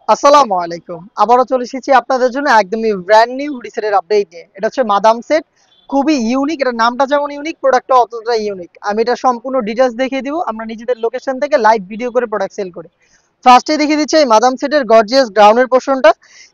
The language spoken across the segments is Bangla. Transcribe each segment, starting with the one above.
আসসালামু আলাইকুম। আবারও চলে এসেছি আপনাদের জন্য একদমই ব্র্যান্ড নিউ হুডি সেটের আপডেট নিয়ে। এটা হচ্ছে মাদাম সেট। খুবই ইউনিক। এটার নামটা যেমন ইউনিক, প্রোডাক্টটা অতটা ইউনিক। আমি এটা সম্পূর্ণ ডিটেইলস দেখিয়ে দিব। আমরা নিজেদের লোকেশন থেকে লাইভ ভিডিও করে প্রোডাক্ট সেল করি। ফার্স্টে দেখিয়ে দিচ্ছি এই মাদাম সেটের গর্জিয়াস গ্রাউন্ডের পোর্শনটা।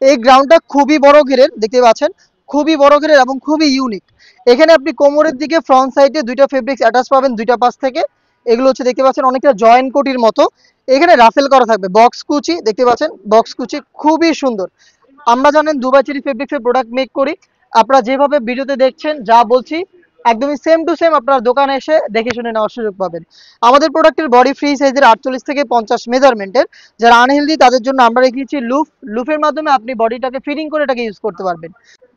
এই গ্রাউন্ডটা খুবই বড় ঘেরের, দেখতে পাচ্ছেন। খুবই বড় ঘেরের এবং খুবই ইউনিক। এখানে আপনি কোমরের দিকে ফ্রন্ট সাইডে দুইটা ফেব্রিক্স অ্যাটাচ পাবেন দুইটা পাশ থেকে। এগুলো হচ্ছে দেখতে পাচ্ছেন অনেকটা জয়েন্ট কোটির মতো। এখানে রাফেল করা থাকবে বক্স কুচি, দেখতে পাচ্ছেন বক্স কুচি খুবই সুন্দর। আমরা জানেন দুবাই চেরি ফেব্রিক্সের প্রোডাক্ট মেক করি। আপনারা যেভাবে ভিডিওতে দেখছেন যা বলছি একদমই সেম টু সেম আপনার দোকানে এসে দেখে শুনে নেওয়ার সুযোগ পাবেন। আমাদের প্রোডাক্টের বডি ফ্রি সাইজের 48 থেকে 50 মেজারমেন্টের। যারা আনহেলদি তাদের জন্য আমরা রেখেছি লুফ। লুফের মাধ্যমে আপনি বডিটাকে ফিটিং করে এটাকে ইউজ করতে পারবেন।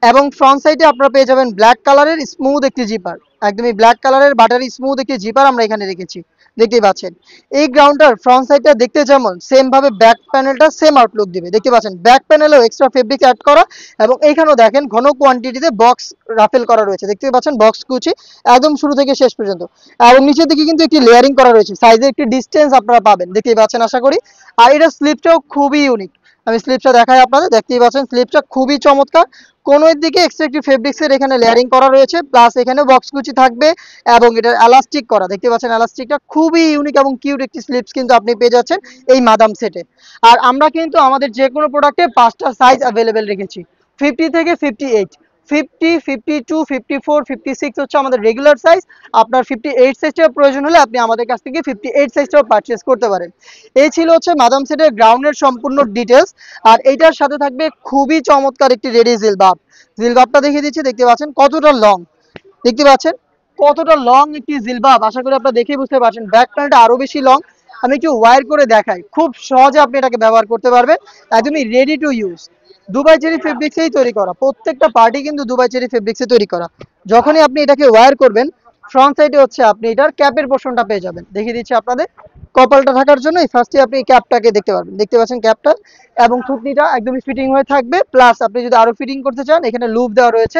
এবং ফ্রন্ট সাইডে আপনারা পেয়ে যাবেন ব্ল্যাক কালারের স্মুথ একটি জিপার। একদমই ব্ল্যাক কালারের বাটারি স্মুথ একটি জিপার আমরা এখানে রেখেছি, দেখতেই পাচ্ছেন। এই গ্রাউন্ডটার ফ্রন্ট সাইডটা দেখতে যেমন সেম ভাবে ব্যাক প্যানেলটা সেম আউটলুক দিবে, দেখতে পাচ্ছেন। ব্যাক প্যানেলেও এক্সট্রা ফেব্রিক অ্যাড করা এবং এইখানেও দেখেন ঘন কোয়ান্টিটিতে বক্স রাফেল করা রয়েছে, দেখতে পাচ্ছেন বক্স কুচি একদম শুরু থেকে শেষ পর্যন্ত। এবং নিচের দিকে কিন্তু একটি লেয়ারিং করা রয়েছে, সাইজের একটি ডিস্টেন্স আপনারা পাবেন, দেখতেই পাচ্ছেন আশা করি। আর এটা স্লিপটাও খুবই ইউনিক। আমি স্লিপটা দেখাই আপনাদের, দেখতেই পাচ্ছেন স্লিপটা খুবই চমৎকার। কোনোর দিকে এক্সট্রা একটি ফেব্রিক্সের এখানে লেয়ারিং করা রয়েছে, প্লাস এখানে বক্স কুচি থাকবে এবং এটা এলাস্টিক করা, দেখতে পাচ্ছেন এলাস্টিকটা খুবই ইউনিক এবং কিউট একটি স্লিপস কিন্তু আপনি পেয়ে যাচ্ছেন এই মাদাম সেটে। আর আমরা কিন্তু আমাদের যে কোনো প্রোডাক্টে 5টা সাইজ অ্যাভেলেবেল রেখেছি, 50 থেকে 58। 50, 52, 54, 56 হচ্ছে আমাদের রেগুলার সাইজ। আপনার 58 সাইজটা প্রয়োজন হলে আপনি আমাদের কাছ থেকে 58 সাইজটাও পারচেস করতে পারেন। এই ছিল হচ্ছে মাদাম সেটের গ্রাউন্ডের সম্পূর্ণ ডিটেলস। আর এইটার সাথে থাকবে খুবই চমৎকার একটি রেডি জিলবাব। জিলবাবটা দেখিয়ে দিচ্ছি, দেখতে পাচ্ছেন কতটা লং, দেখতে পাচ্ছেন কতটা লং একটি জিলবাব। আশা করি আপনারা দেখেই বুঝতে পারছেন। ব্যাক প্যানেলটা আরো বেশি লং। আমি একটু ওয়্যার করে দেখাই, খুব সহজে আপনি এটাকে ব্যবহার করতে পারবেন, একদমই ready to use. Dubai cherry ফেব্রিক্সেই তৈরি করা, প্রত্যেকটা পার্টি কিন্তু দুবাই চেরি ফেব্রিক্সে তৈরি করা। যখনই আপনি এটাকে ওয়্যার করবেন ফ্রন্ট সাইডে হচ্ছে আপনি এটার ক্যাপের পোর্শনটা পেয়ে যাবেন, দেখিয়ে দিচ্ছি আপনাদের। কপালটা থাকার জন্য ফার্স্টে আপনি ক্যাপটাকে দেখতে পারবেন, দেখতে পাচ্ছেন ক্যাপটা এবং থুতনিটা একদমই ফিটিং হয়ে থাকবে। প্লাস আপনি যদি আরো ফিটিং করতে চান এখানে লুপ দেওয়া রয়েছে,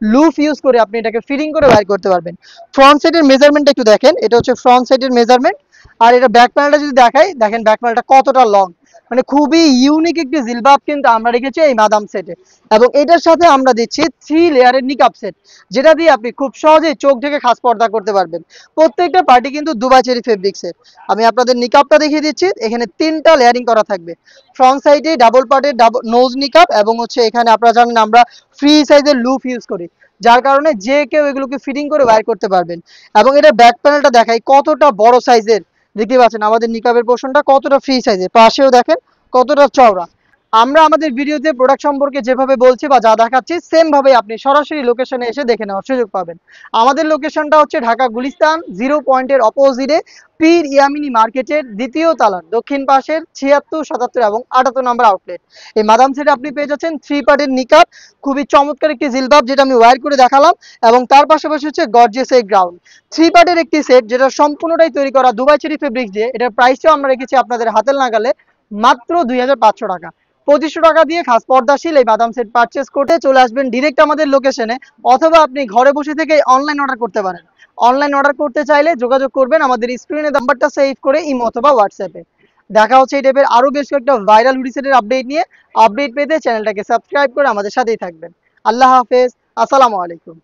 লুপ ইউজ করে আপনি এটাকে ফিটিং করে বাইর করতে পারবেন। ফ্রন্ট সাইডের মেজারমেন্টটা একটু দেখেন, এটা হচ্ছে ফ্রন্ট সাইডের মেজারমেন্ট। আর এটা ব্যাক প্যানেলটা যদি দেখাই, দেখেন ব্যাক প্যানেলটা কতটা লং। মানে খুবই ইউনিক একটি জিলবাব কিন্তু আমরা রেখেছি এই মাদাম সেটে। এবং এটার সাথে আমরা দিচ্ছি 3 লেয়ারের নিকাব সেট, যেটা দিয়ে আপনি খুব সহজেই চোখ ঢেকে খাস পর্দা করতে পারবেন। প্রত্যেকটা পার্টি কিন্তু দুবাই চেরি ফেব্রিক্সের। আমি আপনাদের নিকাবটা দেখিয়ে দিচ্ছি, এখানে 3টা লেয়ারিং করা থাকবে। ফ্রন্ট সাইডে ডাবল পার্টের ডাবল নোজ নিকাব এবং হচ্ছে এখানে আপনারা জানেন আমরা ফ্রি সাইজের লুপ ইউজ করি, যার কারণে যে কেউ এগুলোকে ফিটিং করে বাইর করতে পারবেন। এবং এটা ব্যাক প্যানেলটা দেখাই কতটা বড় সাইজের, দেখতে পাচ্ছেন আমাদের নিকাবের পোর্শনটা কতটা ফ্রি সাইজের, পাশেও দেখেন কতটা চওড়া। আমরা আমাদের ভিডিওতে প্রোডাক্ট সম্পর্কে যেভাবে বলছি বা যা দেখাচ্ছি সেম ভাবে আপনি সরাসরি লোকেশনে এসে দেখে নেওয়ার সুযোগ পাবেন। আমাদের লোকেশনটা হচ্ছে ঢাকা গুলিস্তান 0 পয়েন্টের অপোজিটে পীর ইয়ামিনী মার্কেটের দ্বিতীয় তালার দক্ষিণ পাশের 76, 77 এবং 78 নম্বর আউটলেট। এই মাদাম সেটে আপনি পেয়ে যাচ্ছেন 3 পার্টের নিকাব, খুবই চমৎকার একটি জিলবাব যেটা আমি ওয়্যার করে দেখালাম। এবং তার পাশাপাশি হচ্ছে গর্জিয়াস এই গ্রাউন্ড 3 পার্টের একটি সেট, যেটা সম্পূর্ণটাই তৈরি করা দুবাই চেরি ফেব্রিক্স দিয়ে। এটার প্রাইসটাও আমরা রেখেছি আপনাদের হাতের নাগালে মাত্র 2500 টাকা। 2500 টাকা দিয়ে খাস পর্দাশীল এই বাদাম সেট পারচেস করতে চলে আসবেন ডিরেক্ট আমাদের লোকেশনে, অথবা আপনি ঘরে বসে থেকে অনলাইন অর্ডার করতে পারেন। অনলাইন অর্ডার করতে চাইলে যোগাযোগ করবেন আমাদের স্ক্রিনে নাম্বারটা সেভ করে ইমো অথবা হোয়াটসঅ্যাপে। দেখা হচ্ছে এই টাইপের আরো বেশ কয়েকটা ভাইরাল হুডি সেটের আপডেট নিয়ে। আপডেট পেতে চ্যানেলটাকে সাবস্ক্রাইব করে আমাদের সাথেই থাকবেন। আল্লাহ হাফেজ, আসসালামু আলাইকুম।